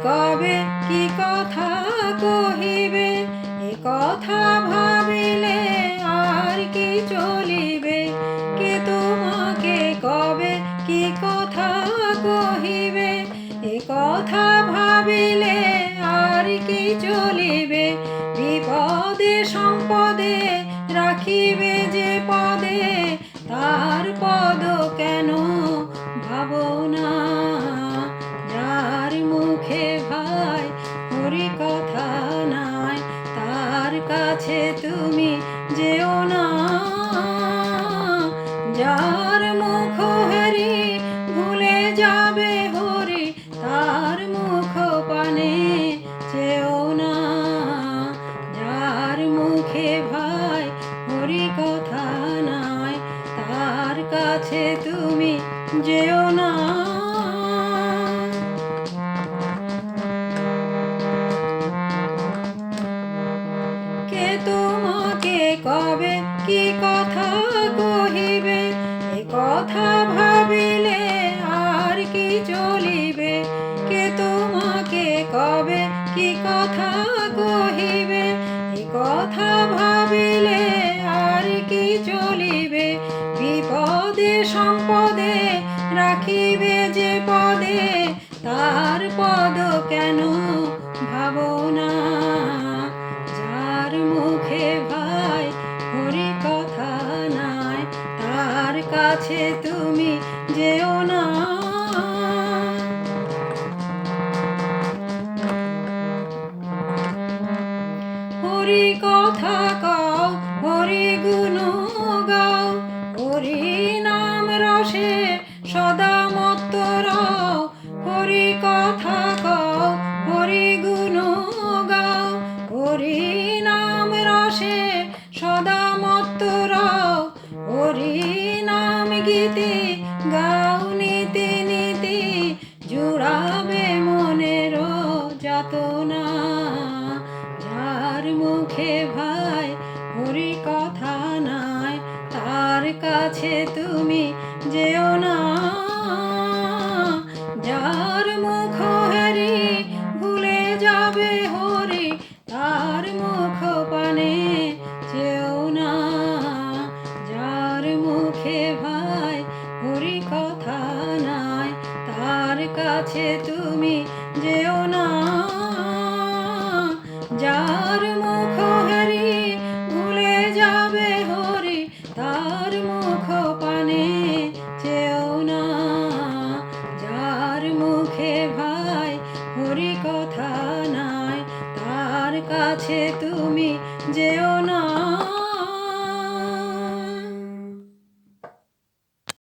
কবে কি কথা কহিবে, এ কথা ভাবিলে আর কি চলিবে। কে তোমাকে কবে কি কথা কহিবে, এ কথা ভাবিলে আর কি চলিবে। বিপদে সম্পদে রাখিবে যে পদে, তার পদ কেন ভাবো না। যার মুখে ভাই হরি কথা নাই, তার কাছে তুমি যেও না। যার মুখ হেরি ভুলে যাবে হরি, তার মুখ পানে চেও না। যার মুখে ভাই হরি কথা নাই, তার কাছে তুমি যেও না। কে তোমাকে কবে কি কথা কহিবে, এ কথা ভাবিলে আর কি চলিবে। কে তোমাকে কবে কি কথা কহিবে, এ কথা ভাবিলে আর কি চলিবে। বিপদে সম্পদে রাখিবে যে পদে, তার পদ কেন ভাবো না। যার মুখে ভাই হরি কথা নাই, তার কাছে তুমি যেও না। হরি কথা কও, হরি গুণ গাও, হরি নাম রসে সদা মত্ত রও। হরি কথা কও, হরি গুণ গাও, হরি নাম রসে সদা মত্ত রও। হরি নাম গীতি গাও নীতি নীতি, জুড়াবে মনের যাতনা। যার মুখে ভাই হরি কথা নাই, তার কাছে তুমি যেও না। যার মুখ হেরি ভুলে যাবে হরি, তার মুখ পানে চেও না। যার মুখে ভাই হরি কথা নাই, তার কাছে তুমি যেও না।